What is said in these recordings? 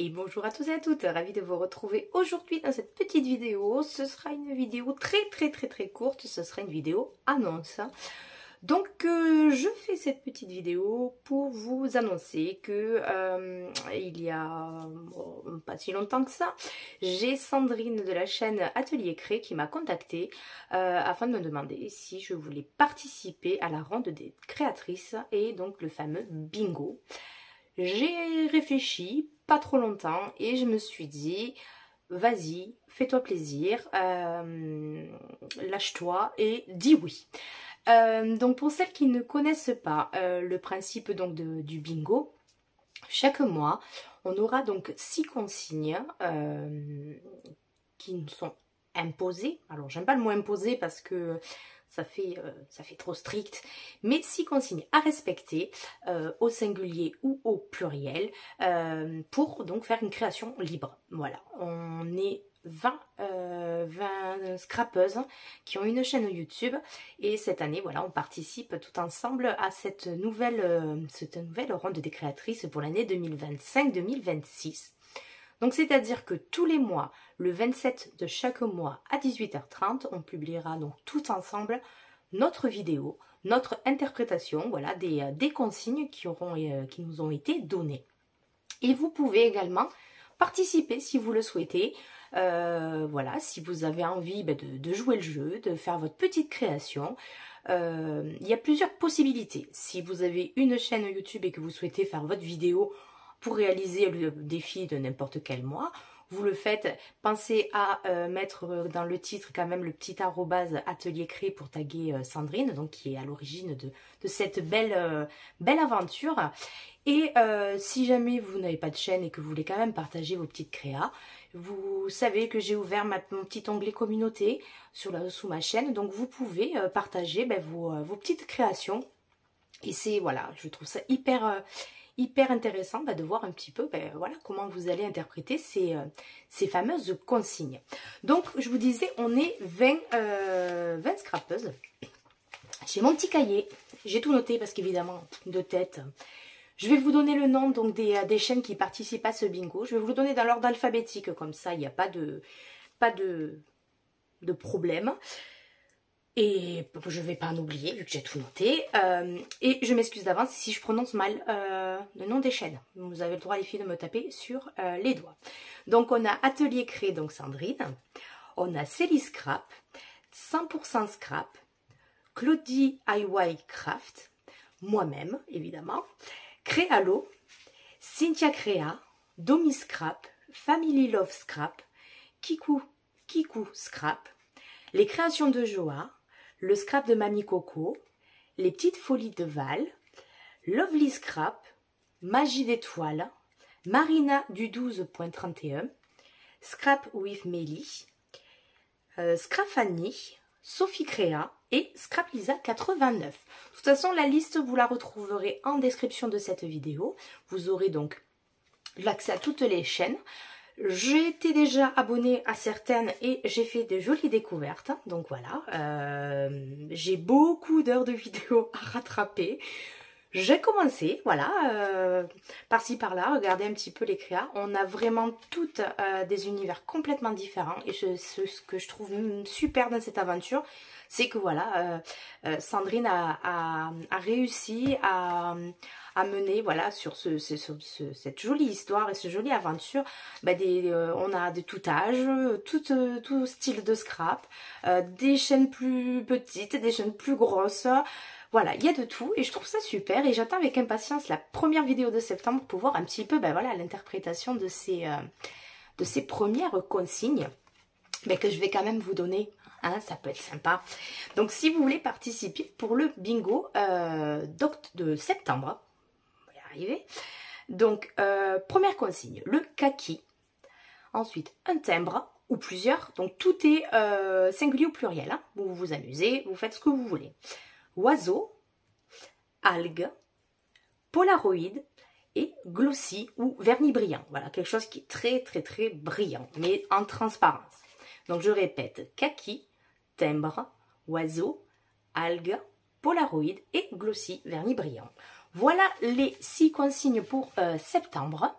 Et bonjour à tous et à toutes, ravie de vous retrouver aujourd'hui dans cette petite vidéo. Ce sera une vidéo très courte, ce sera une vidéo annonce. Donc je fais cette petite vidéo pour vous annoncer que il y a pas si longtemps que ça, j'ai Sandrine de la chaîne Atelier Cré qui m'a contactée afin de me demander si je voulais participer à la ronde des créatrices et donc le fameux bingo. J'ai réfléchi pas trop longtemps et je me suis dit vas-y, fais-toi plaisir, lâche-toi et dis oui. Donc pour celles qui ne connaissent pas le principe donc du bingo, chaque mois on aura donc 6 consignes qui nous sont imposées. Alors j'aime pas le mot imposé parce que ça fait trop strict, mais 6 consignes à respecter au singulier ou au pluriel pour donc faire une création libre. Voilà, on est 20 scrappeuses qui ont une chaîne YouTube et cette année voilà on participe tout ensemble à cette nouvelle ronde des créatrices pour l'année 2025-2026. Donc c'est-à-dire que tous les mois, le 27 de chaque mois à 18h30, on publiera donc tout ensemble notre vidéo, notre interprétation, voilà, des consignes qui nous ont été données. Et vous pouvez également participer si vous le souhaitez. Voilà, si vous avez envie de jouer le jeu, de faire votre petite création. Il y a plusieurs possibilités. Si vous avez une chaîne YouTube et que vous souhaitez faire votre vidéo pour réaliser le défi de n'importe quel mois, vous le faites. Pensez à mettre dans le titre quand même le petit arrobase Atelier Cré pour taguer Sandrine, donc qui est à l'origine de cette belle aventure. Et si jamais vous n'avez pas de chaîne et que vous voulez quand même partager vos petites créas, vous savez que j'ai ouvert mon petit onglet communauté sous ma chaîne, donc vous pouvez partager vos petites créations. Et c'est, voilà, je trouve ça hyper intéressant de voir un petit peu voilà, comment vous allez interpréter ces fameuses consignes. Donc je vous disais, on est 20 scrappeuses. J'ai mon petit cahier, j'ai tout noté parce qu'évidemment de tête. Je vais vous donner le nom donc des chaînes qui participent à ce bingo. Je vais vous le donner dans l'ordre alphabétique, comme ça il n'y a pas de problème. Et je ne vais pas en oublier vu que j'ai tout noté. Et je m'excuse d'avance si je prononce mal le nom des chaînes. Vous avez le droit les filles de me taper sur les doigts. Donc on a Atelier Cré, donc Sandrine. On a Célie Scrap, 100% Scrap, Claudie IY Craft, moi-même évidemment, Créalo, Cynthia Créa, Domi Scrap, Family Love Scrap, Kikou Scrap, les créations de Joa, le scrap de Mamie Coco, les petites folies de Val, Lovely Scrap, Magie d'étoile, Marina du 12.31, Scrap with Mélie, Scrap Fanny, Sophie Créa et Scrap Lisa 89. De toute façon, la liste, vous la retrouverez en description de cette vidéo. Vous aurez donc l'accès à toutes les chaînes. J'ai été déjà abonnée à certaines et j'ai fait de jolies découvertes. Donc voilà, j'ai beaucoup d'heures de vidéos à rattraper. J'ai commencé, voilà, par-ci par-là, regarder un petit peu les créas. On a vraiment toutes des univers complètement différents. Et ce que je trouve super dans cette aventure, c'est que voilà, Sandrine a réussi à mener, voilà, sur cette jolie histoire et cette jolie aventure, on a de tout âge, tout style de scrap, des chaînes plus petites, des chaînes plus grosses. Voilà, il y a de tout et je trouve ça super et j'attends avec impatience la première vidéo de septembre pour voir un petit peu voilà, l'interprétation de ces premières consignes que je vais quand même vous donner. Hein, ça peut être sympa. Donc si vous voulez participer pour le bingo de septembre, on va y arriver. Donc première consigne, le kaki. Ensuite un timbre ou plusieurs. Donc tout est singulier ou pluriel. Hein. Vous vous amusez, vous faites ce que vous voulez. Oiseau, algues, polaroid et glossy ou vernis brillant. Voilà, quelque chose qui est très brillant, mais en transparence. Donc je répète, kaki, timbre, oiseau, algues, polaroid et glossy, vernis brillant. Voilà les 6 consignes pour septembre.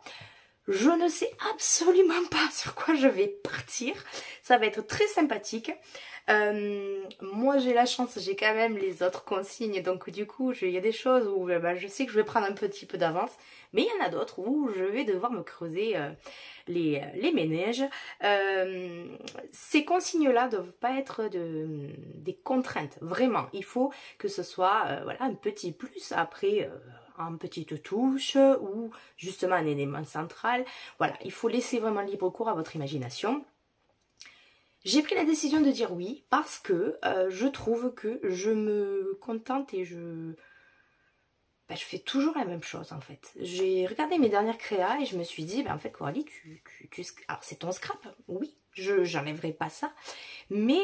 Je ne sais absolument pas sur quoi je vais partir. Ça va être très sympathique. Moi j'ai la chance, j'ai quand même les autres consignes. Donc du coup, il y a des choses où je sais que je vais prendre un petit peu d'avance. Mais il y en a d'autres où je vais devoir me creuser les méninges. Ces consignes-là ne doivent pas être des contraintes. Vraiment, il faut que ce soit voilà, un petit plus après... en petite touche ou justement un élément central. Voilà, il faut laisser vraiment libre cours à votre imagination. J'ai pris la décision de dire oui parce que je trouve que je me contente et je fais toujours la même chose en fait. J'ai regardé mes dernières créas et je me suis dit, en fait Coralie, alors c'est ton scrap, oui, j'enlèverai pas ça, mais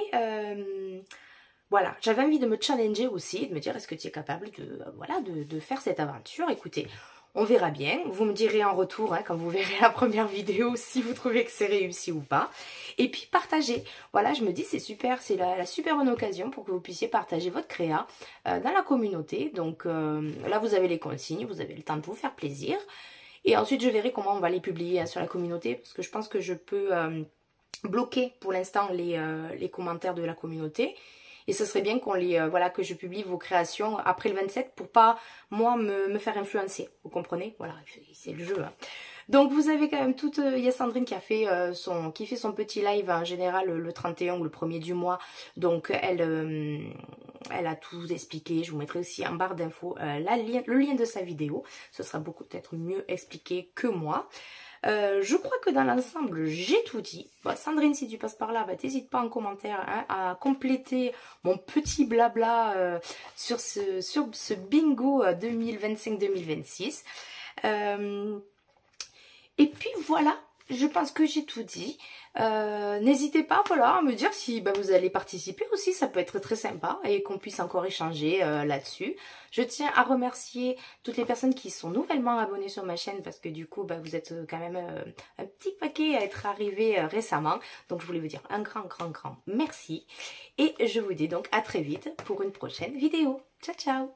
voilà, j'avais envie de me challenger aussi, de me dire est-ce que tu es capable de faire cette aventure. Écoutez, on verra bien, vous me direz en retour quand vous verrez la première vidéo si vous trouvez que c'est réussi ou pas. Et puis partagez, voilà, je me dis c'est super, c'est la super bonne occasion pour que vous puissiez partager votre créa dans la communauté. Donc là vous avez les consignes, vous avez le temps de vous faire plaisir. Et ensuite je verrai comment on va les publier sur la communauté parce que je pense que je peux bloquer pour l'instant les commentaires de la communauté. Et ce serait bien qu'on que je publie vos créations après le 27 pour pas, moi, me faire influencer. Vous comprenez? Voilà, c'est le jeu. Hein. Donc vous avez quand même il y a Sandrine qui fait son petit live en général le 31 ou le 1er du mois. Donc elle a tout expliqué. Je vous mettrai aussi en barre d'infos le lien de sa vidéo. Ce sera beaucoup peut-être mieux expliqué que moi. Je crois que dans l'ensemble, j'ai tout dit. Bon, Sandrine, si tu passes par là, t'hésites pas en commentaire à compléter mon petit blabla sur ce bingo 2025-2026. Et puis voilà, je pense que j'ai tout dit. N'hésitez pas à me dire si vous allez participer aussi, ça peut être très sympa et qu'on puisse encore échanger là-dessus. Je tiens à remercier toutes les personnes qui sont nouvellement abonnées sur ma chaîne parce que du coup vous êtes quand même un petit paquet à être arrivé récemment. Donc je voulais vous dire un grand merci et je vous dis donc à très vite pour une prochaine vidéo. Ciao ciao.